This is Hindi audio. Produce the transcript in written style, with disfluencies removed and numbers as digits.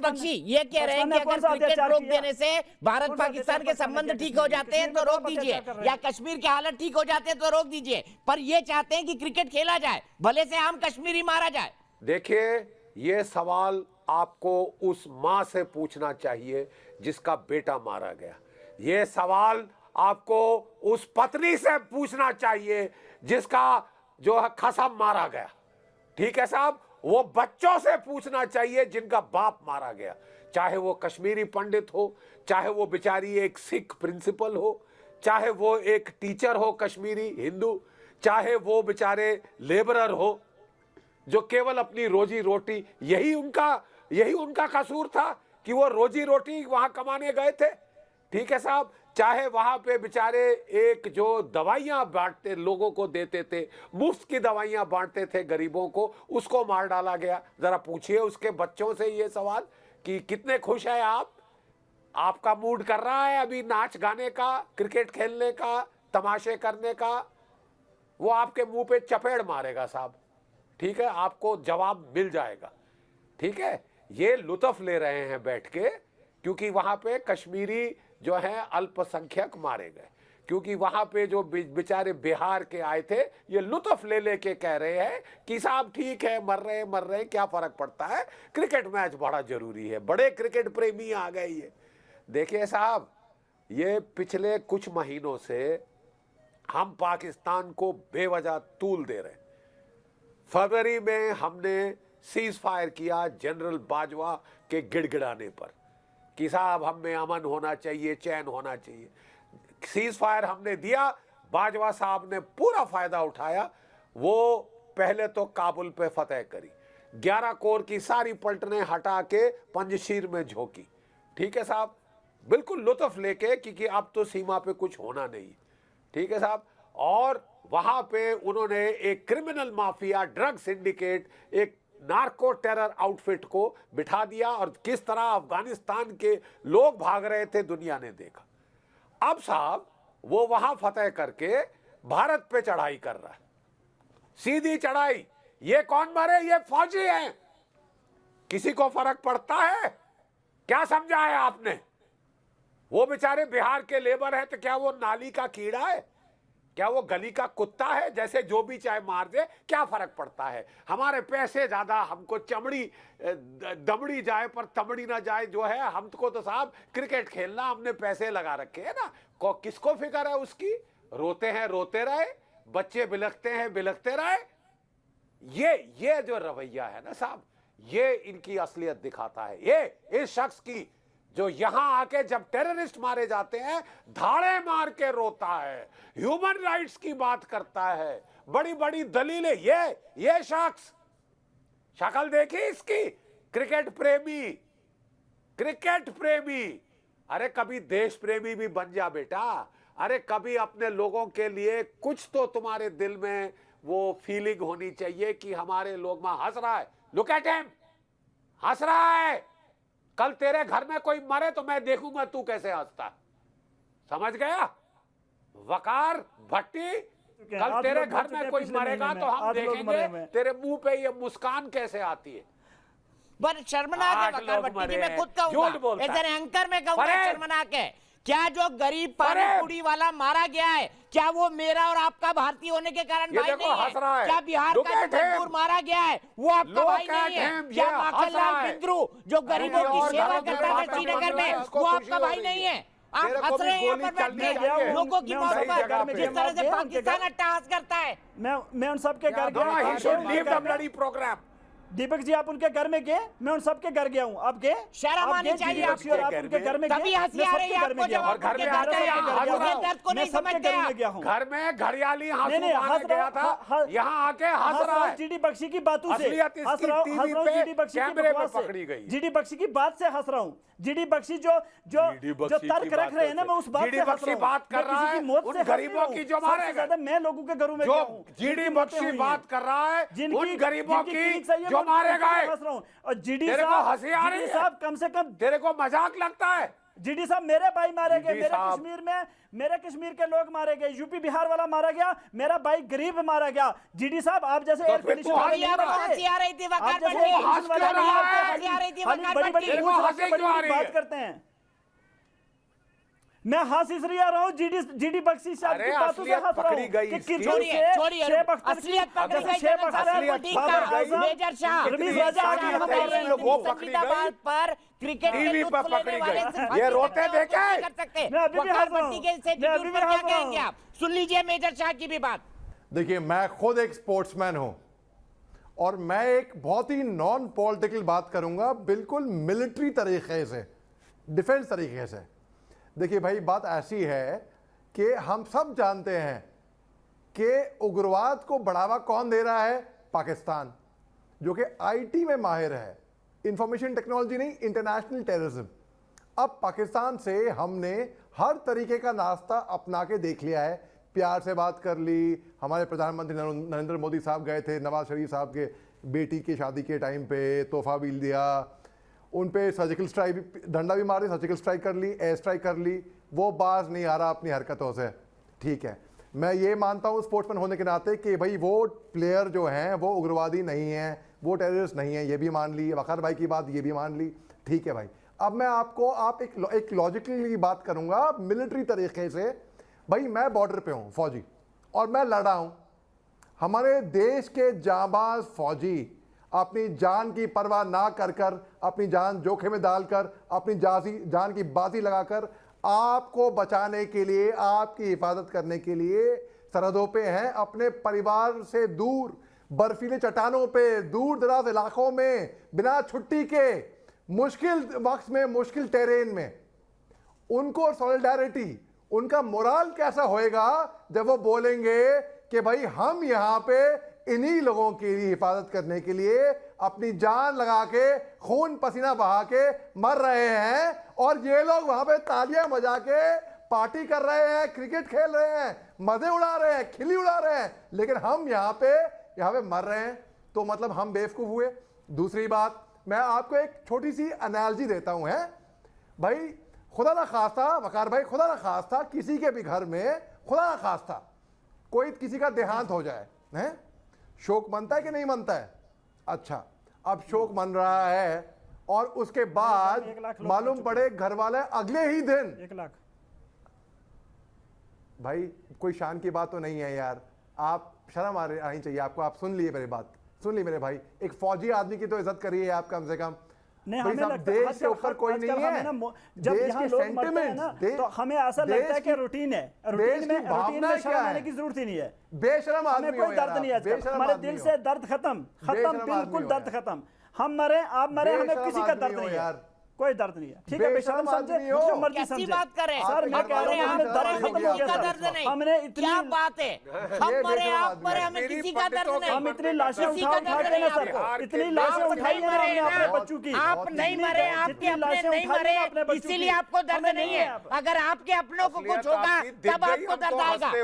बख्शी ये कह रहे हैं कि अगर क्रिकेट रोक देने से भारत पाकिस्तान के संबंध ठीक हो जाते हैं तो रोक दीजिए, या कश्मीर के हालत ठीक हो जाते हैं तो रोक दीजिए, पर ये चाहते हैं कि क्रिकेट खेला जाए, भले से आम कश्मीरी मारा जाए। देखिए, ये सवाल आपको उस मां से पूछना चाहिए जिसका बेटा मारा गया। ये सवाल आपको उस पत्नी से पूछना चाहिए जिसका जो है खसम मारा गया। ठीक है साहब, वो बच्चों से पूछना चाहिए जिनका बाप मारा गया, चाहे वो कश्मीरी पंडित हो, चाहे वो बेचारी एक सिख प्रिंसिपल हो, चाहे वो एक टीचर हो कश्मीरी हिंदू, चाहे वो बेचारे लेबरर हो जो केवल अपनी रोजी रोटी, यही उनका कसूर था कि वो रोजी रोटी वहां कमाने गए थे। ठीक है साहब, चाहे वहां पे बेचारे एक जो दवाइयां बांटते लोगों को देते थे, मुफ्त की दवाइयां बांटते थे गरीबों को, उसको मार डाला गया। जरा पूछिए उसके बच्चों से ये सवाल कि कितने खुश है आप, आपका मूड कर रहा है अभी नाच गाने का, क्रिकेट खेलने का, तमाशे करने का। वो आपके मुंह पे चपेड़ मारेगा साहब। ठीक है, आपको जवाब मिल जाएगा। ठीक है, ये लुत्फ ले रहे हैं बैठ के क्योंकि वहां पे कश्मीरी जो है अल्पसंख्यक मारे गए, क्योंकि वहां पे जो बेचारे बिहार के आए थे ये लुत्फ ले लेके कह रहे हैं कि साहब ठीक है, मर रहे क्या फर्क पड़ता है, क्रिकेट मैच बड़ा जरूरी है। बड़े क्रिकेट प्रेमी आ गए ये। देखिए साहब, ये पिछले कुछ महीनों से हम पाकिस्तान को बेवजह तूल दे रहे हैं। फरवरी में हमने सीज फायर किया जनरल बाजवा के गिड़गिड़ाने पर कि साहब हम में अमन होना चाहिए, चैन होना चाहिए। सीज फायर हमने दिया, बाजवा साहब ने पूरा फायदा उठाया। वो पहले तो काबुल पे फतेह करी, 11 कोर की सारी पलटनें हटा के पंजशीर में झोंकी। ठीक है साहब, बिल्कुल लुत्फ लेके, क्योंकि अब तो सीमा पे कुछ होना नहीं। ठीक है साहब, और वहां पे उन्होंने एक क्रिमिनल माफिया, ड्रग सिंडिकेट, एक नार्को टेरर आउटफिट को बिठा दिया और किस तरह अफगानिस्तान के लोग भाग रहे थे दुनिया ने देखा। अब साहब वो वहां फतेह करके भारत पे चढ़ाई कर रहा है, सीधी चढ़ाई। ये कौन मरे? ये फौजी हैं। किसी को फर्क पड़ता है? क्या समझा है आपने? वो बेचारे बिहार के लेबर है तो क्या वो नाली का कीड़ा है? क्या वो गली का कुत्ता है? जैसे जो भी चाहे मार दे, क्या फर्क पड़ता है? हमारे पैसे ज्यादा, हमको चमड़ी दमड़ी जाए पर तमड़ी ना जाए जो है, हमको तो साहब क्रिकेट खेलना, हमने पैसे लगा रखे हैं ना। किसको फिक्र है उसकी? रोते हैं रोते रहे, बच्चे बिलखते हैं बिलखते रहे। ये जो रवैया है ना साहब, ये इनकी असलियत दिखाता है। ये इस शख्स की जो यहां आके जब टेररिस्ट मारे जाते हैं धाड़े मार के रोता है, ह्यूमन राइट्स की बात करता है, बड़ी बड़ी दलीलें। ये शख्स, शक्ल देखी इसकी, क्रिकेट प्रेमी। अरे कभी देश प्रेमी भी बन जा बेटा। अरे कभी अपने लोगों के लिए कुछ तो तुम्हारे दिल में वो फीलिंग होनी चाहिए कि हमारे लोग में हंस रहा है। लुक एट हिम, हंस रहा है। कल तेरे घर में कोई मरे तो मैं देखूंगा तू कैसे हंसता। समझ गया? वकार भट्टी, कल तेरे घर में कोई मरेगा तो हम देखेंगे तेरे मुंह पे ये मुस्कान कैसे आती है। पर शर्मनाक है वकार भट्टी जी, मैं खुद कहूंगा, एज एन एंकर में कहूंगा शर्मनाक है। क्या जो गरीब पानी पूरी वाला मारा गया है, क्या वो मेरा और आपका भारतीय होने के कारण भाई नहीं है? क्या बिहार का जो मजदूर मारा गया है वो आपका भाई नहीं है? क्या माखनलाल बिंद्रू जो गरीबों की सेवा करता है श्रीनगर में, वो आपका भाई नहीं है? आप हंस रहे हैं यहाँ पर बैठ के लोगों की मौत पर, जिस तरह से पाकिस्तान अट्टहास करता है। मैं उन सबके घर गया। दीपक जी आप उनके घर में गए? मैं उन सबके घर गया हूँ। आप गए? शर्म आनी चाहिए आपको। आप उनके घर में तभी हंसी आ रही है आपको जब आप उनके दर्द को नहीं समझते हैं। घर में घड़ियाली आंसू बहाने गया था, यहाँ आके हंस रहा है। जीडी बख्शी की बातों से हंस रहा हूँ, जीडी बख्शी पकड़ी गई, जीडी बख्शी की बात से हंस रहा हूँ। जीडी बख्शी जो तर्क रख रहे हैं ना, मैं उस बात से हंस रहा हूँ। बात कर रहा है उन गरीबों की जो मारे गए। मैं लोगों के घरों में गया हूँ। जीडी बख्शी बात कर रहा है उन गरीबों की जो मारे गए। और जीडी साहब, हंसी आ रही है? कम से कम तेरे को मजाक लगता है? जीडी साहब मेरे भाई मारे गए, जीडी मेरे साहब। कश्मीर में मेरे कश्मीर के लोग मारे गए, यूपी बिहार वाला मारा गया, मेरा भाई गरीब मारा गया। जीडी साहब आप जैसे एयर फिर कंडीशन तो वाले अभी नहीं आपको बनते। हंसी आ रही थी वकार आप जैसे भट्टी, air condition वाले नहीं रहा बनते, है। हंसी आ रही थी खाली वकार बड़ी बड़ी भट्टी। पूंछ रख के हंसी बड़ी क्यों आ बड़ी रही बात है? करते हैं। मैं हंस इसलिए आ रहा हूँ जीडी बख्शी साहब अरे की बातों से असलियत हंस रहा पकड़ी हूँ गई कि इसकी। किरगिज छोड़िए, से छोड़िए, शेख अख्तर असलियत पकड़ी जैसे गई, शेख जनरल अख्तर, साहब को असलियत ठीक पकड़ी कहा। गई। मेजर शाह, रमीज इतनी राजा सारी आगे खबरें बताइए, लोग वो इतनी पकड़ी संजीदा गई। बात पर क्रिकेट के टीवी लुत्फ पर लेने पकड़ी वाले गई। सिर्फ ये हंसी रोते करते देखे? हैं, कर सकते हैं। मैं अभी भी वकार हंस रहा हूँ। भट्टी के इस मैं अभी एटीट्यूड भी पर क्या हंस रहा हूँ। कहेंगे आप? सुन लीजिए मेजर शाह की भी बात। देखिए, मैं खुद एक स्पोर्ट्समैन हूं और मैं एक बहुत ही नॉन पॉलिटिकल बात करूंगा, बिल्कुल मिलिट्री तरीके से, डिफेंस तरीके से। देखिए भाई, बात ऐसी है कि हम सब जानते हैं कि उग्रवाद को बढ़ावा कौन दे रहा है? पाकिस्तान, जो कि आईटी में माहिर है, इंफॉर्मेशन टेक्नोलॉजी नहीं, इंटरनेशनल टेररिज्म। अब पाकिस्तान से हमने हर तरीके का नाश्ता अपना के देख लिया है, प्यार से बात कर ली। हमारे प्रधानमंत्री नरेंद्र मोदी साहब गए थे नवाज शरीफ साहब के बेटी की शादी के टाइम पे, तोहफा भी दिया, उन पे सर्जिकल स्ट्राइक, डंडा भी मारे, सर्जिकल स्ट्राइक कर ली, एयर स्ट्राइक कर ली। वो बाज नहीं आ रहा अपनी हरकतों से, ठीक है। मैं ये मानता हूँ स्पोर्ट्समैन होने के नाते कि भाई वो प्लेयर जो हैं वो उग्रवादी नहीं हैं, वो टेररिस्ट नहीं है, ये भी मान ली। वकार भाई की बात ये भी मान ली, ठीक है भाई। अब मैं आपको एक लॉजिकली बात करूंगा मिलिट्री तरीके से। भाई मैं बॉर्डर पे हूँ फौजी और मैं लड़ा हूँ। हमारे देश के जांबाज फौजी अपनी जान की परवाह ना कर कर, अपनी जान जोखिम में डालकर, अपनी जान की बाजी लगाकर आपको बचाने के लिए, आपकी हिफाजत करने के लिए सरहदों पे हैं, अपने परिवार से दूर, बर्फीले चट्टानों पे, दूर दराज इलाकों में, बिना छुट्टी के, मुश्किल वक्त में, मुश्किल टेरेन में। उनको सॉलिडारिटी, उनका मोराल कैसा होएगा जब वो बोलेंगे कि भाई हम यहाँ पे इन्हीं लोगों की हिफाजत करने के लिए अपनी जान लगा के, खून पसीना बहा के मर रहे हैं, और ये लोग वहां पे तालियां बजा के पार्टी कर रहे हैं, क्रिकेट खेल रहे हैं, मजे उड़ा रहे हैं, खिल्ली उड़ा रहे हैं, लेकिन हम यहाँ पे मर रहे हैं। तो मतलब हम बेवकूफ हुए। दूसरी बात, मैं आपको एक छोटी सी एनालॉजी देता हूं, है भाई, खुदा ना खास्ता वकार भाई, खुदा ना खास्ता किसी के भी घर में, खुदा ना खास्ता कोई किसी का देहांत हो जाए, है, शोक मनता है कि नहीं मनता है? अच्छा, अब शोक मन रहा है और उसके बाद 1 लाख लोग मालूम पड़े घर वाले अगले ही दिन, 1 लाख। भाई कोई शान की बात तो नहीं है यार, आप शर्म आनी चाहिए आपको। आप सुन लिए मेरी बात, सुन ली मेरे भाई, एक फौजी आदमी की तो इज्जत करिए आप कम से कम। नहीं, भाई हमें साहब, लगता है देश से ऊपर कोई नहीं है। जब देश यहाँ के लोग मरते हैं ना, sentiments, तो हमें ऐसा लगता है कि रूटीन है, रूटीन में भावनाएं शर्म क्या आने है? की जरूरत ही नहीं है। बेशरम हमें आदमी कोई हो दर्द यार नहीं है आप, आजकल। बेशरम हमारे आदमी दिल हो। से दर्द खत्म, बेशरम बिल्कुल आदमी हो दर्द यार। खत्म। हम मरे, आप मरे, हमें बेशरम किसी का आदमी दर्द हो नहीं है यार। कोई दर्द नहीं है, ठीक है, बेशरम बेशरम समझे, आदमी हो। जो मर्जी कैसी समझे। बात करें? सर मैं कह रहा हूँ हमें दर्द आप खत्म हो किसी गया का सर। दर्द नहीं। हमने इतनी क्या बात है? हम ये मरे, बेशरम आप आदमी मरे, है। हमें मेरी किसी का दर्द पंडितों नहीं। का हम इतनी लाशें किसी उठा का उठा दर्द के ना नहीं सर, आपको। इतनी आप लाशें नहीं उठाई ना मरे हमने ना। अपने बच्चों की। आप नहीं मरे, आपके जितनी अपने लाशें नहीं उठाई मरे, ना अपने बच्चों इसीलिए की। आपको दर्द हमें नहीं नहीं है। है आप। अगर आपके अपनों को कुछ असलियत होगा आपकी दिख तब गई, आपको हम दर्द तो आएगा। हंसते